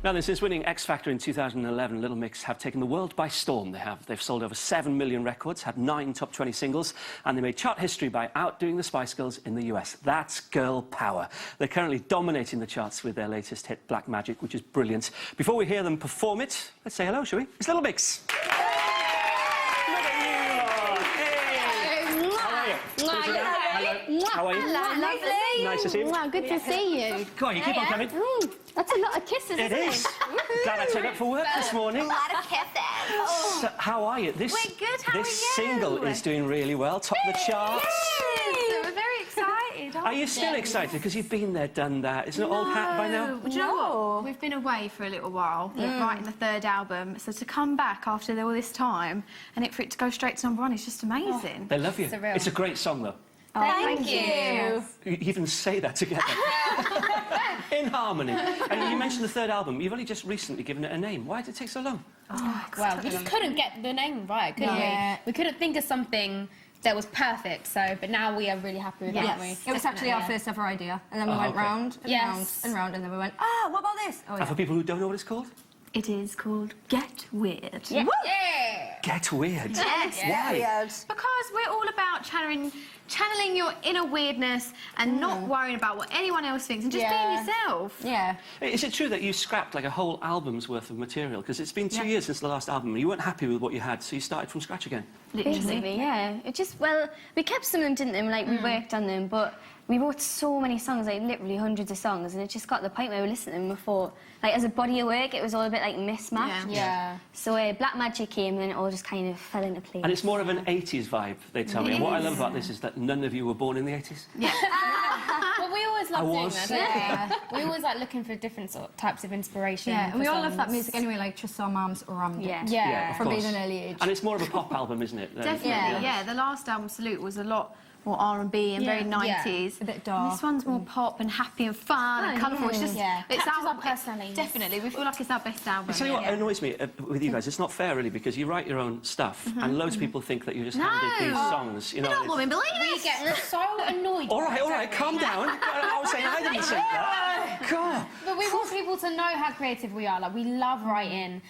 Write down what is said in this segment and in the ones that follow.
Now, since winning X Factor in 2011, Little Mix have taken the world by storm. They've sold over 7 million records, had 9 top 20 singles, and they made chart history by outdoing the Spice Girls in the US. That's girl power. They're currently dominating the charts with their latest hit, Black Magic, which is brilliant. Before we hear them perform it, let's say hello, shall we? It's Little Mix. How are you? Hello, lovely. Nice to see you. Wow, good to see you. Come on, you keep on coming. That's a lot of kisses, isn't it? It is. Glad I turned up for work this morning. A lot of kisses. So, how are you? We're good, how are you? This single is doing really well, top of the charts. We're very excited. Are you still excited? Because you've been there, done that. Isn't it old hat by now? Do you know what? We've been away for a little while, writing the third album. So to come back after all this time and for it to go straight to #1 is just amazing. They love you. Surreal. It's a great song, though. Thank you. You even say that together. In harmony. And you mentioned the third album. You've only just recently given it a name. Why did it take so long? Well, we just couldn't get the name right, could we? We couldn't think of something that was perfect, but now we are really happy with that, aren't we? It was actually our first ever idea, and then we went round and round and round, and then we went, what about this? Oh, And for people who don't know what it's called? It is called Get Weird. Yeah. Get Weird. Yes. Why? Because we're all about channeling your inner weirdness and not worrying about what anyone else thinks and just being yourself. Yeah. Is it true that you scrapped like a whole album's worth of material? Because it's been 2 years since the last album and you weren't happy with what you had, so you started from scratch again. Basically, yeah. It just, well, we kept some of them, didn't we? Like, we worked on them, but we wrote so many songs, like literally hundreds of songs, and it just got to the point where we listened to them and we thought, like, as a body of work, it was all a bit like mismatched. Yeah. So Black Magic came, and then it all just kind of fell into place. And it's more of an 80s vibe, they tell me. And what I love about this is that none of you were born in the 80s. Yeah. Well, we always love doing was. that, don't we? We always like looking for different types of inspiration. Yeah, and we all love that songs. music anyway, like just our mums around it. Yeah. Yeah. of From course. being an early age. And it's more of a pop album, isn't it? Definitely, yeah. The last album, Salute, was a lot more R&B and very 90s. A bit And dark. this one's more pop and happy and fun and colourful. It's just, it's Captures our personalities. Definitely, we feel like it's our best album. I tell you what annoys me with you guys, it's not fair really, because you write your own stuff and loads of people think that you just handed these songs. You know, I don't women believe We this. get so annoyed. all right, calm down. I was saying I didn't say that. God. But we want people to know how creative we are. Like, we love writing.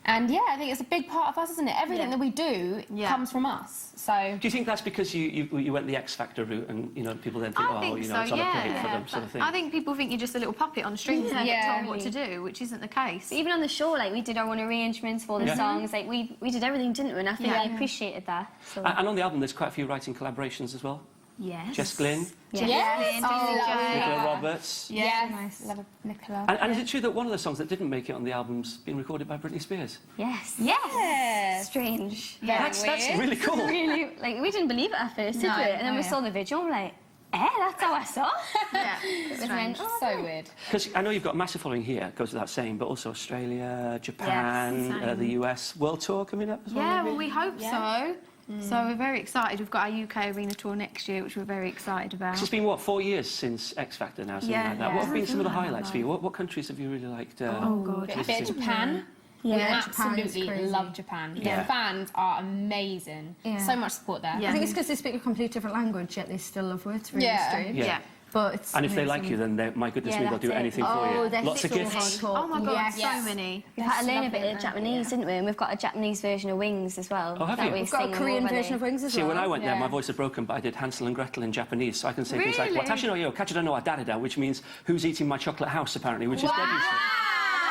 And yeah, I think it's a big part of us, isn't it? Everything that we do comes from us. So. Do you think that's because you went the X Factor route and, you know, people then think, I think it's so, on a plate for them sort of thing? I think people think you're just a little puppet on strings and get told what to do, which isn't the case. Even on the show, like, we did our own arrangements for all the songs. Like, we did everything, didn't we? And I think I appreciated that. So. And on the album, there's quite a few writing collaborations as well. Yes. Jess Glynn, Yes. Nicola Roberts. Yes. Nice. Love Nicola. And is it true that one of the songs that didn't make it on the album's been recorded by Britney Spears? Yes. Yes. Strange. That's really cool. Really, like, we didn't believe it at first, did we? And then we saw the video and we're like, that's how I saw. Yeah. It was then, So weird. Because I know you've got a massive following here, goes without saying, but also Australia, Japan, the US. World tour coming up as well? Yeah, maybe? well, we hope so. So we're very excited. We've got our UK arena tour next year, which we're very excited about. It's been, what, 4 years since X Factor now, something like that. What have been some of the highlights for you? What countries have you really liked? Oh, God. A bit of Japan. Yeah, Absolutely love Japan. Yeah. The fans are amazing. Yeah. So much support there. Yeah. I think it's because they speak a completely different language, yet they still love words. Really strange. Yeah. But it's And if they amazing. like you, then my goodness me, they'll that's do it. anything for you. they're Lots of so gifts. hardcore. Oh, my God, Yes. so many. We've had to learn a bit lovely, of Japanese, didn't we? And we've got a Japanese version of Wings as well. Oh, have that you? we We've got a sing Korean already. version of Wings as See, well. when I went there, Yeah. my voice had broken, but I did Hansel and Gretel in Japanese, so I can say things like, Really? Watashi no yo, kachida no wa dareda, which means, who's eating my chocolate house, apparently, which is Debbie's.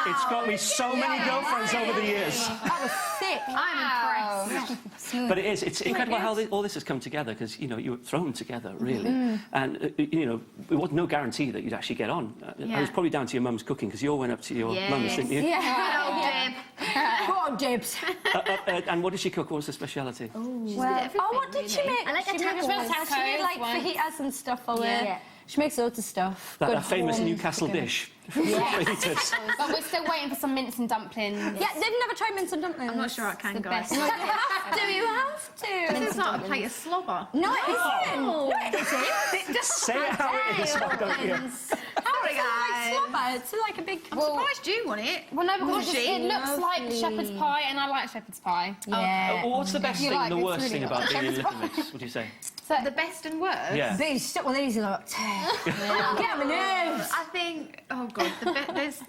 It's got me so many girlfriends over the years. That was sick. I'm impressed. But it's incredible how all this has come together, because, you know, you were thrown together, really. And, you know, there was no guarantee that you'd actually get on. It was probably down to your mum's cooking, because you all went up to your mum's, didn't you? Go on, Dibs. And what did she cook? What was the speciality? Well, what did she make? I like she the made tacos. She made like Once. fajitas and stuff for Yeah. She makes loads of stuff. That Good famous home Newcastle cooking. dish. Fajitas. But we're still waiting for some mince and dumplings. Yeah, they've never tried mince and dumplings. I'm not sure I can, The guys. best. Do you have to? This is not a plate of slobber. No, it isn't. No, it isn't. Just say it how it is, why don't you? Sorry, guys. Slobber. It's like a big... I'm surprised you want it. Well, no, because Mushy. it looks like Lovely. shepherd's pie, and I like shepherd's pie. Yeah. What's the best thing and the it's worst really thing good. about being in Little Mix, would you say? So The best and worst? Yeah. But he's stuck with these lot. Get on my nerves. I think, oh God, there's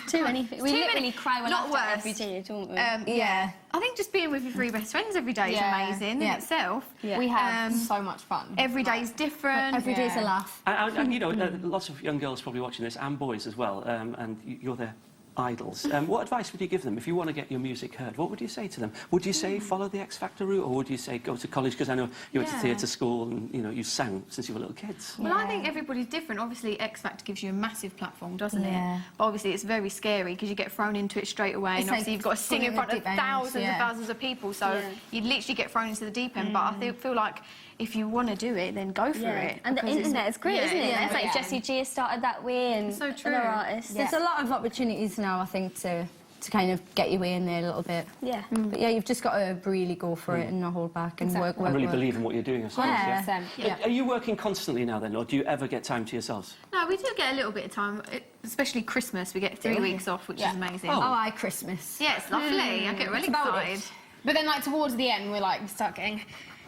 Too many. We Too literally many- cry when not after worse. every day, don't we? Yeah. I think just being with your three best friends every day is Yeah. amazing in itself. Yeah. we have Um, so much fun. Every day's different. Every day's a laugh. And you know, lots of young girls probably watching this, and boys as well, and you're their idols. What advice would you give them if you want to get your music heard? What would you say to them? Would you say follow the X Factor route, or would you say go to college? Because I know you went to Yeah. theatre school and you sang since you were little kids. Well, I think everybody's different. Obviously, X Factor gives you a massive platform, doesn't Yeah. it? But obviously, it's very scary because you get thrown into it straight away, It's and like obviously you've got to sing in pulling front the of deep end, thousands and yeah. thousands of people. So Yeah. you literally get thrown into the deep end. But I feel like if you want to do it, then go for it. And the because it's- internet is great, yeah, isn't it? yeah. It's like Yeah. Jessie J started that way, and So true. other artists. There's a lot of opportunities now, I think, to kind of get your way in there a little bit. Yeah. But yeah, you've just got to really go for it and not hold back and work. And really believe in what you're doing, I suppose. Yeah. Yeah. Yeah. Are you working constantly now then, or do you ever get time to yourselves? No, we do get a little bit of time, especially Christmas. We get 3 weeks off, which is amazing. Oh, aye, Christmas. Yeah, it's lovely. I get really about excited. But then, like, towards the end, we're like, we start getting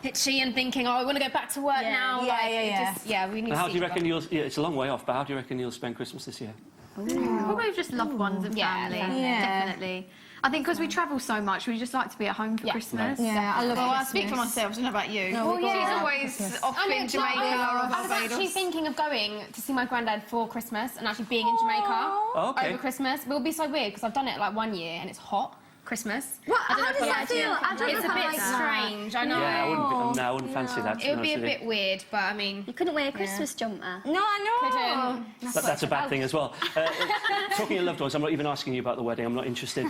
itchy and thinking, oh, I want to go back to work now. Yeah, like, yeah, it yeah. Just, yeah, we need And to how see do you each reckon other. you'll... Yeah, it's a long way off, but how do you reckon you'll spend Christmas this year? Probably just loved ones and Yeah, family. yeah. Definitely. I think because we travel so much, we just like to be at home for Yeah. Christmas. Yeah, I love Well, I Christmas. speak for myself. I don't know about you. No, we She's love always Christmas. off I know, in it's not- Jamaica or I was Barbados. actually thinking of going to see my granddad for Christmas and actually being in Jamaica Oh, okay. over Christmas. But it'll be so weird because I've done it like 1 year and it's hot. Christmas. What? I don't How know if does I that like it. feel? I don't It's know a bit like that. strange. I know. Yeah, I wouldn't fancy that. to It would be be a honest with bit weird, but I mean. You couldn't wear a Christmas jumper. No, I know. Couldn't. you. That's a bad thing as well. Talking of loved ones, I'm not even asking you about the wedding. I'm not interested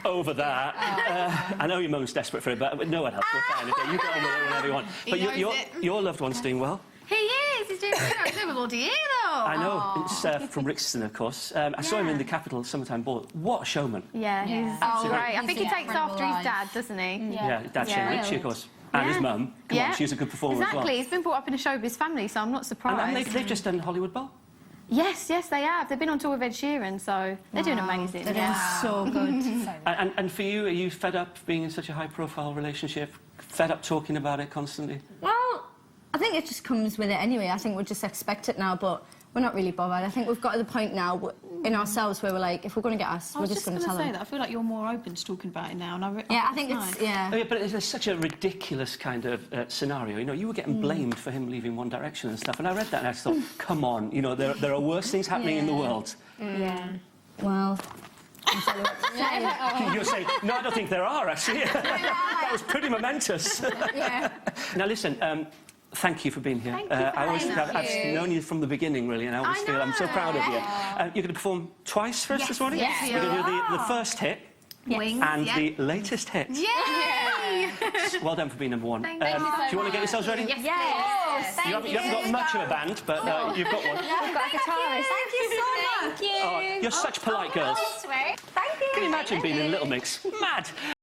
over that. I know you're most desperate for it, but no one else will find it. You get on with it whenever you want. But He knows it. your loved one's doing well. He is. He's doing good. He's doing bloody year though. I know. It's from Rixton, of course. I saw him in the Capital Summertime Ball. What a showman. Yeah, he's Absolutely. great. I think he He's takes incredible after his life. dad, doesn't he? Yeah, Dad Shane Yeah. Ritchie, of course. And his mum. Come on, she's a good performer exactly. as well. He's been brought up in a showbiz family, so I'm not surprised. And they've just done Hollywood Bowl. Yes, they have. They've been on tour with Ed Sheeran, so they're doing amazing. They're yeah. doing so good. And for you, are you fed up being in such a high-profile relationship? Fed up talking about it constantly? Well, I think it just comes with it anyway. I think we just expect it now, but we're not really bothered. I think we've got to the point now in ourselves where we're like, if we're going to get asked, I we're was just just going to going to tell say them. that. I feel like you're more open to talking about it now. And Yeah, I think it's, Oh, yeah. yeah, but it's such a ridiculous kind of scenario. You know, you were getting blamed for him leaving One Direction and stuff, and I read that and I just thought, come on, you know, there are worse things happening in the world. Yeah. Well... You're saying, no, I don't think there are, actually. That was pretty momentous. Yeah. Now, listen, thank you for being here. I've known you from the beginning, really, and I always feel I'm so proud of you. You're going to perform twice for us this morning? Yes, We're going to do we the first hit Wings, and yeah. the latest hit. Yay! Well done for being number one. Thank you so do you want to get yourselves ready? Yes, Yes. please. You haven't got much of a band, but you've got one. We've got a guitarist. Thank you so much. Oh, you're such polite girls. Thank you. Can you imagine being in Little Mix? Mad.